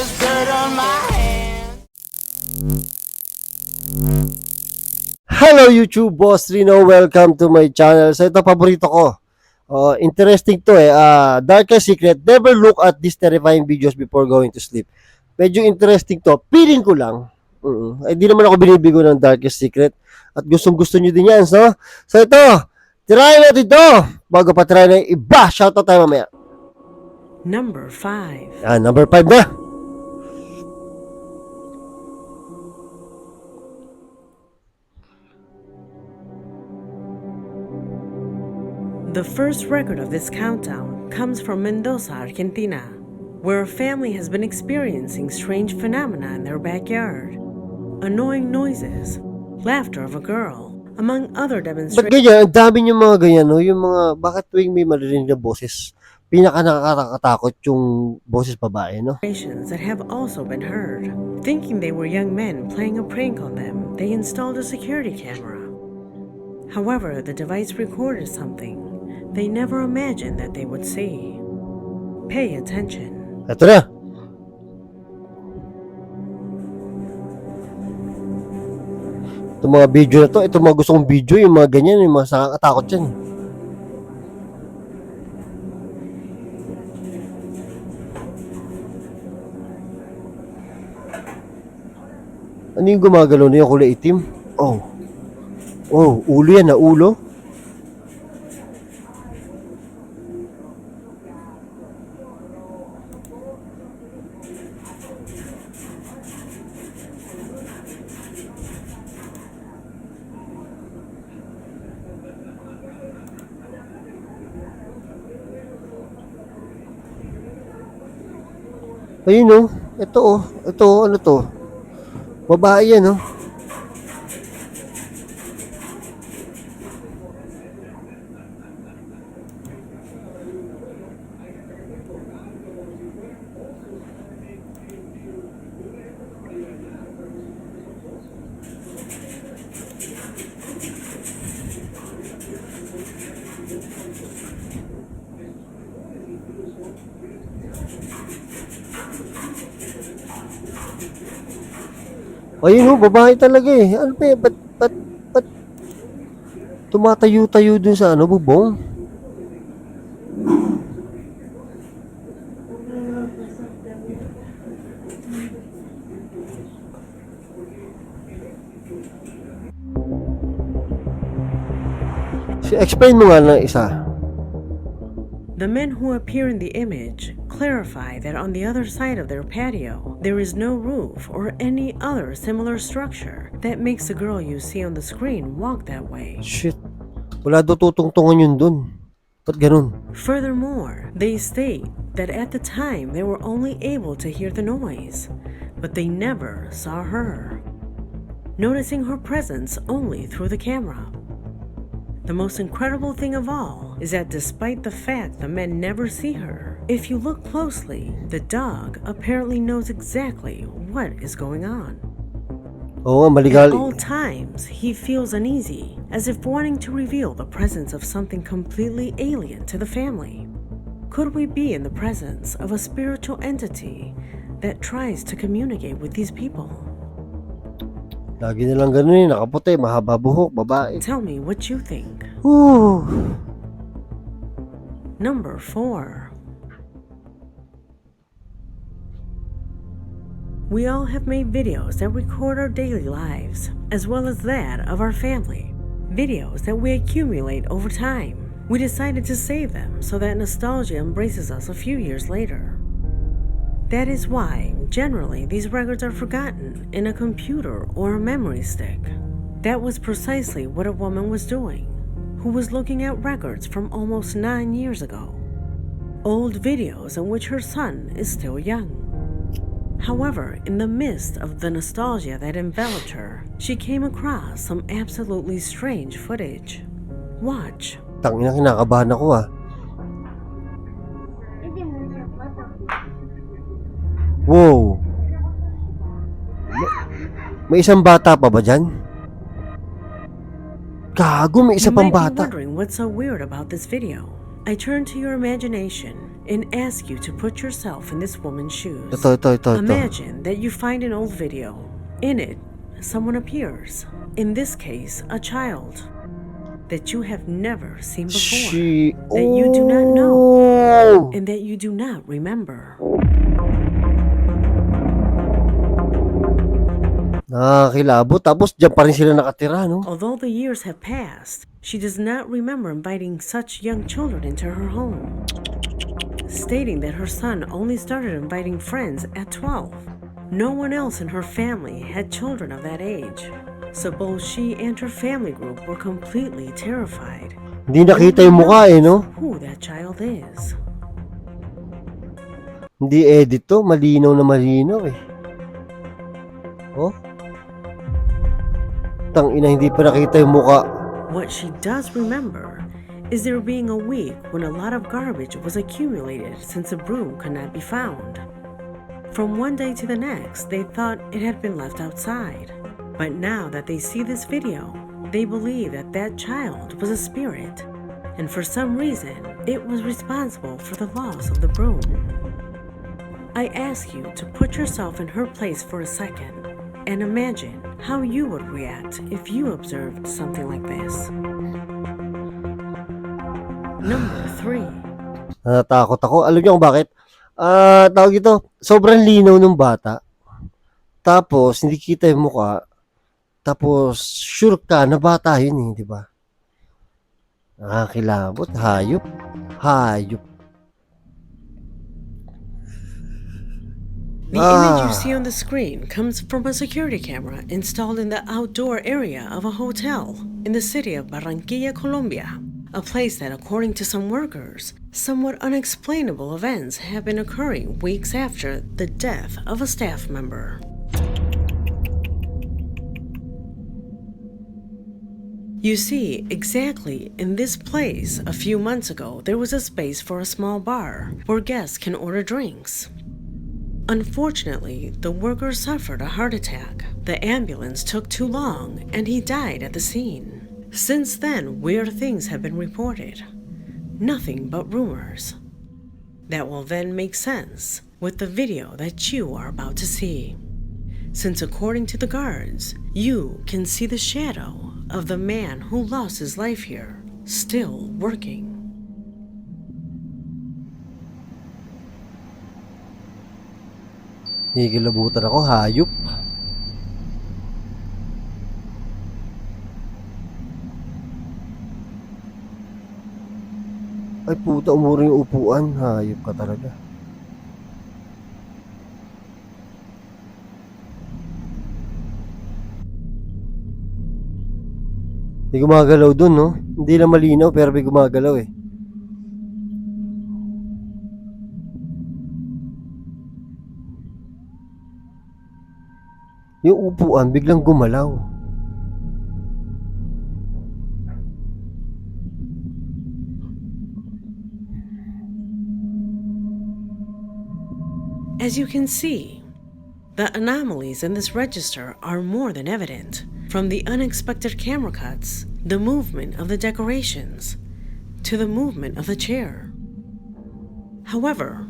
there's dirt on my hands. Hello YouTube, Boss Rino. Welcome to my channel. So ito, paborito ko. Interesting to Darkest Secret. Never look at these terrifying videos before going to sleep. Medyo interesting to. Feeling ko lang. Di naman ako binibigo ng Darkest Secret. At gustong gusto nyo din yan. So ito, try natin ito. Bago pa try na yung iba. Shoutout tayo mamaya. Number 5. Number 5 na. The first record of this countdown comes from Mendoza, Argentina, where a family has been experiencing strange phenomena in their backyard. Annoying noises, laughter of a girl, among other Ba't demonstrations ganyan? Ang dami yung mga ganyan, no? Yung mga, bakit tuwing may maririnig na boses, pinaka nakakatakot yung boses babae, no? that have also been heard. Thinking they were young men playing a prank on them, they installed a security camera. However, the device recorded something they never imagined that they would see. Pay attention. Ito na. Itong mga video na to, itong mga gusto kong video, yung mga ganyan, yung mga nakakatakot yan. Ano yung gumagalaw na yung kulay itim? Oh, ulo yan na, ulo. Ayun oh, ito ano to? Babae yan oh. Ayun oh, babae talaga eh. Ano ba ba't tumatayo-tayo dun sa ano, bubong? Explain mo nga ng isa. The men who appear in the image clarify that on the other side of their patio, there is no roof or any other similar structure that makes the girl you see on the screen walk that way. Shit. Wala daw tutungtungan yun dun. Ba't ganun? Furthermore, they state that at the time they were only able to hear the noise, but they never saw her, noticing her presence only through the camera. The most incredible thing of all is that despite the fact the men never see her, if you look closely, the dog apparently knows exactly what is going on. Oo, At maligali. all times, he feels uneasy, as if wanting to reveal the presence of something completely alien to the family. Could we be in the presence of a spiritual entity that tries to communicate with these people? Lagi na lang ganun eh, nakaputi, mahaba buhok, babae. Tell me what you think. Whew. Number 4. We all have made videos that record our daily lives, as well as that of our family. Videos that we accumulate over time. We decided to save them so that nostalgia embraces us a few years later. That is why, generally, these records are forgotten in a computer or a memory stick. That was precisely what a woman was doing, who was looking at records from almost 9 years ago. Old videos in which her son is still young. However, in the midst of the nostalgia that enveloped her, she came across some absolutely strange footage. Watch. Tangina, kinakabahan ako ah. Wow. May isang bata pa ba dyan? Gago, may isa You pang might be bata. wondering what's so weird about this video. I turn to your imagination and ask you to put yourself in this woman's shoes. Ito. Imagine that you find an old video. In it, someone appears. In this case, a child that you have never seen before. That you do not know. And that you do not remember. Nakakilabot. Tapos dyan pa rin sila nakatira, no? Although the years have passed, she does not remember inviting such young children into her home, stating that her son only started inviting friends at 12. No one else in her family had children of that age, so both she and her family group were completely terrified. Hindi nakita yung mukha no? Who that child is. Hindi edit to. Malinaw na malinaw Oh? Tangina, hindi pa nakita yung mukha. What she does remember is there being a week when a lot of garbage was accumulated since a broom could not be found. From one day to the next, they thought it had been left outside. But now that they see this video, they believe that that child was a spirit, and for some reason, it was responsible for the loss of the broom. I ask you to put yourself in her place for a second and imagine how you would react if you observed something like this. Number 3. Natakot ako. Alam niyo kung bakit? Tawag ito, sobrang linaw ng bata. Tapos, hindi kita yung mukha. Tapos, sure ka na bata yun di ba? Nakakilabot. Hayop. The image you see on the screen comes from a security camera installed in the outdoor area of a hotel in the city of Barranquilla, Colombia. A place that, according to some workers, somewhat unexplainable events have been occurring weeks after the death of a staff member. You see, exactly in this place, a few months ago, there was a space for a small bar where guests can order drinks. Unfortunately, the worker suffered a heart attack. The ambulance took too long, and he died at the scene. Since then, weird things have been reported. Nothing but rumors. That will then make sense with the video that you are about to see. Since according to the guards, you can see the shadow of the man who lost his life here, still working. Higilabutan ako, hayop. Ay puta, umuring yung upuan. Hayop ka talaga. May gumagalaw dun, no? Hindi na malinaw pero may gumagalaw Yung upuan biglang gumalaw. As you can see, the anomalies in this register are more than evident. From the unexpected camera cuts, the movement of the decorations, to the movement of the chair. However,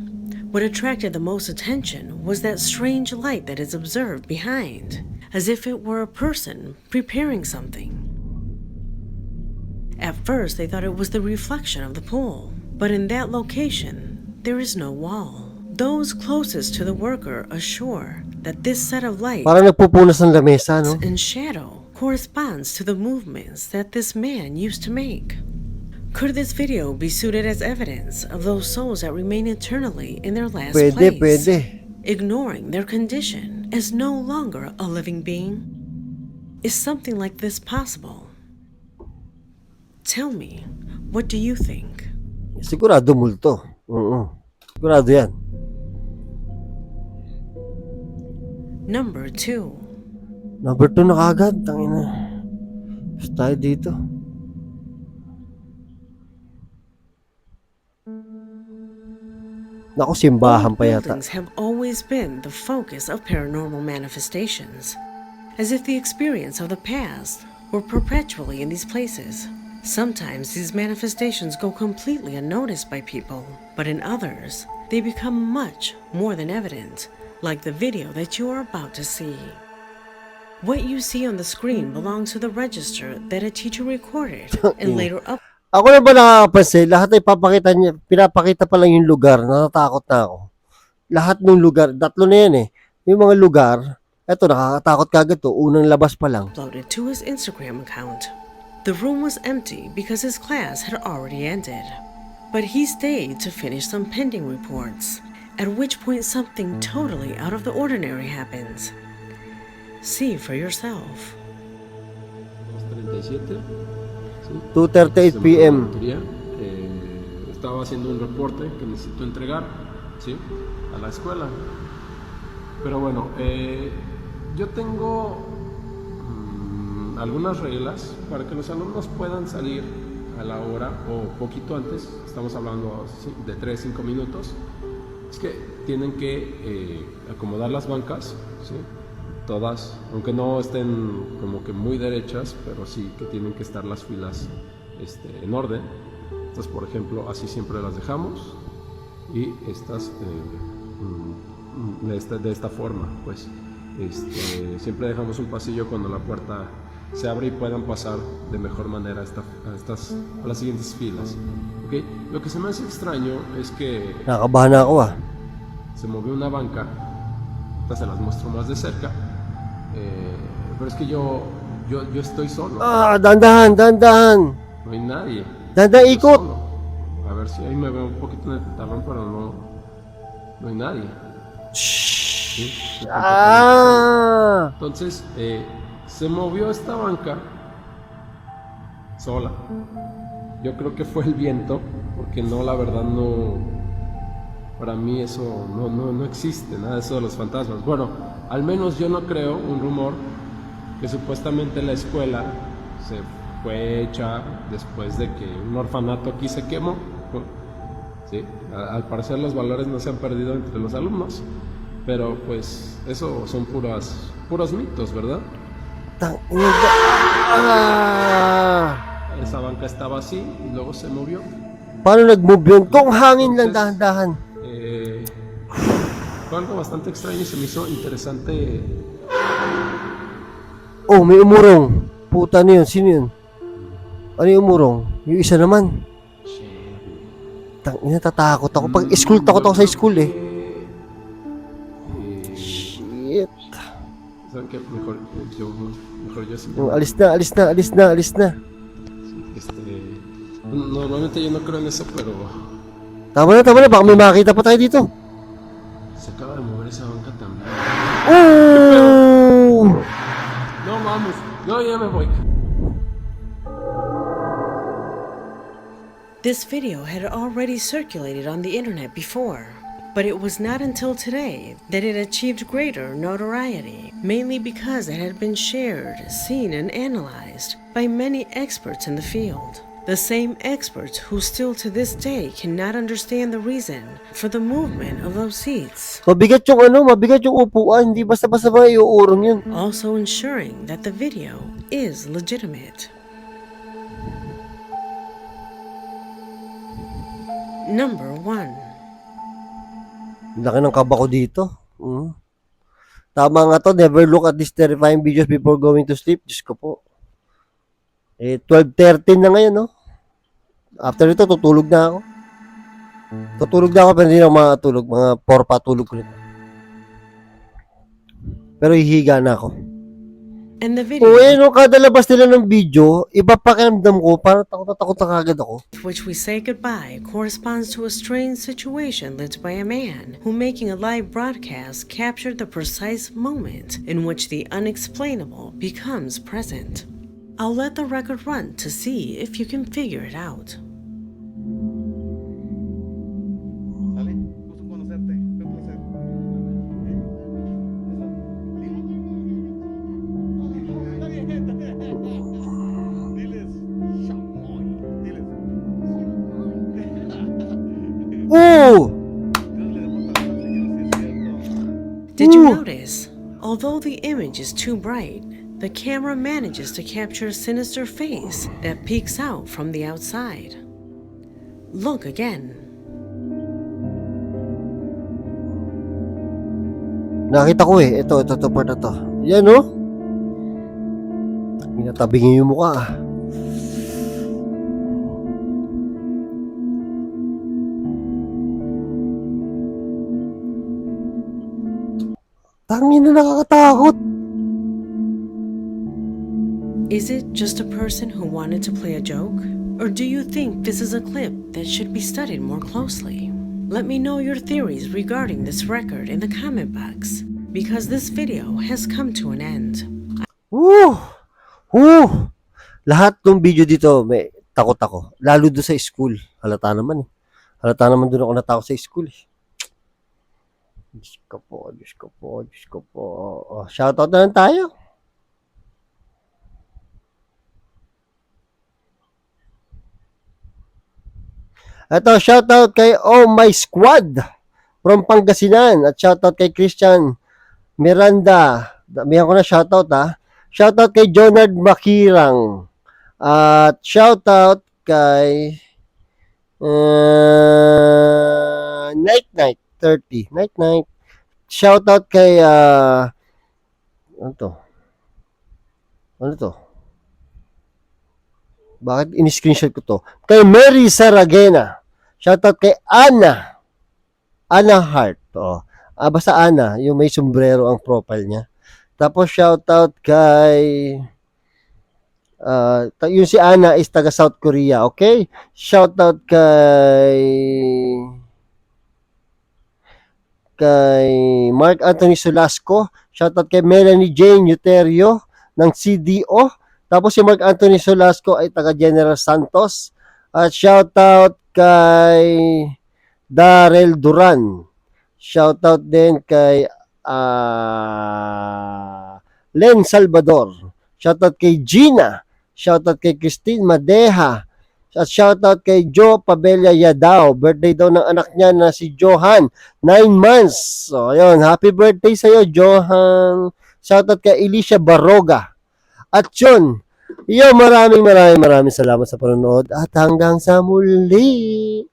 what attracted the most attention was that strange light that is observed behind, as if it were a person preparing something. At first, they thought it was the reflection of the pool, but in that location, there is no wall. Those closest to the worker assure that this set of light Parang nagpupunas ng lamesa, no? and shadow corresponds to the movements that this man used to make. Could this video be suited as evidence of those souls that remain eternally in their last place, ignoring their condition as no longer a living being? Is something like this possible? Tell me, what do you think? Sigurado multo. Sigurado yan. Number 2. Number 2 na kagad. Tangina. Basta tayo dito. Naku, simbahan pa yata. Buildings have always been the focus of paranormal manifestations, as if the experience of the past were perpetually in these places. Sometimes these manifestations go completely unnoticed by people, but in others, they become much more than evident, like the video that you are about to see. What you see on the screen belongs to the register that a teacher recorded and later up. Ako na ba nakakapansin, lahat ay papakita niya, pinapakita pa lang yung lugar, natatakot na ako. Lahat ng lugar, tatlo na yan eh. Yung mga lugar, eto nakakatakot kagad to, unang labas pa lang. Uploaded to his Instagram account. The room was empty because his class had already ended, but he stayed to finish some pending reports, at which point something totally out of the ordinary happens. See for yourself. 2:37. ¿sí? 2:38 p.m. Estaba haciendo un reporte que necesito entregar, ¿sí? A la escuela. Pero bueno, yo tengo algunas reglas para que los alumnos puedan salir a la hora o poquito antes. Estamos hablando de 3-5 minutos. Es que tienen que acomodar las bancas, ¿sí? Todas, aunque no estén como que muy derechas, pero sí que tienen que estar las filas en orden. Entonces, por ejemplo, así siempre las dejamos y estas de esta forma, pues siempre dejamos un pasillo cuando la puerta se abre y puedan pasar de mejor manera a las siguientes filas. ¿Okay? Lo que se me hace extraño es que Nakabahan na ako se movió una banca. Ahorita se las muestro más de cerca. Pero es que yo estoy solo. Dandahan. No hay nadie. Dandahan, Estoy ikot. solo. A ver si ahí me veo un poquito en el talón, pero no hay nadie. ¿Sí? Entonces, se movió esta banca sola. Yo creo que fue el viento, porque no, la verdad no, para mí eso no existe, nada de eso de los fantasmas. Bueno, al menos yo no creo un rumor que supuestamente la escuela se fue hecha después de que un orfanato aquí se quemó. ¿Sí? Al parecer los valores no se han perdido entre los alumnos, pero pues eso son puros mitos, ¿verdad? Esa banca estaba así y luego se movió. Paano nag-move yun? Kung hangin lang, dahan-dahan. Fue algo bastante extraño y se me hizo interesante. Oh, may umurong. Puta na yun. Sino yun? Ano yung umurong? Yung isa naman. Natatakot ako. Pag school, takot ako sa school eh. Shit. ¿Saben qué? Mejor yo sí. Alis na. Normalmente yo no creo en eso, pero Tama na. Baka may makita pa tayo dito. se acaba de mover esa banca también. Oh! No, vamos. No, ya me voy. This video had already circulated on the internet before, but it was not until today that it achieved greater notoriety, mainly because it had been shared, seen, and analyzed by many experts in the field. The same experts who still to this day cannot understand the reason for the movement of those seats. Mabigat yung upuan. Hindi basta-basta ba iuurong yun. Also ensuring that the video is legitimate. Number 1. Laki ng kaba ko dito. Tama nga to, never look at these terrifying videos before going to sleep. Diyos ko po. 12:13 na ngayon, no? After ito, tutulog na ako. Pero hindi na ako makatulog. Mga 4 patulog ko rin. Pero hihiga na ako. And the video, Kada labas nila ng video, iba pakiramdam ko, parang takot na kagad ako. which we say goodbye, corresponds to a strange situation lived by a man who, making a live broadcast, captured the precise moment in which the unexplainable becomes present. I'll let the record run to see if you can figure it out. ¿Sale? Gusto conocerte. Fue un placer. Está bien. Diles. Chamoy. Diles. Oh! Dios le dé por al Señor, si es cierto. Did you Ooh. notice? Although the image is too bright, the camera manages to capture a sinister face that peeks out from the outside. Look again. Nakita ko eh. Ito part na to. Yan oh. Minatabingin yung mukha. Tangin na nakakatakot. Is it just a person who wanted to play a joke? Or do you think this is a clip that should be studied more closely? Let me know your theories regarding this record in the comment box, because this video has come to an end. Woo! Woo! Lahat ng video dito, may takot ako. Lalo doon sa school. Halata naman eh. Halata naman doon ako natakot sa school eh. Diyos ko po, Diyos ko po, Diyos ko po. Oh, shoutout na lang tayo. Ito, shoutout kay Oh My Squad from Pangasinan. At shoutout kay Christian Miranda. Damihan ko na shoutout ha. Shoutout kay Jonard Makirang. At shoutout kay Night 30. Night. Shoutout kay ano to? Bakit in-screenshot ko to? Kay Mary Saragena. Shoutout kay Ana Hart. Oh. Basta Ana, yung may sombrero ang profile niya. Tapos shoutout kay yung si Ana is taga South Korea, okay? Shoutout kay Mark Anthony Solasco. Shoutout kay Melanie Jane Uterio ng CDO. Tapos si Mark Anthony Solasco ay taga General Santos. At shoutout kay Darrell Duran. Shoutout din kay Len Salvador. Shoutout kay Gina. Shoutout kay Christine Madeha. At shoutout kay Joe Pabella Yadao. Birthday daw ng anak niya na si Johan. 9 months. So, ayun. Happy birthday sa'yo, Johan. Shoutout kay Alicia Baroga. At yun. Maraming salamat sa panonood. At hanggang sa muli.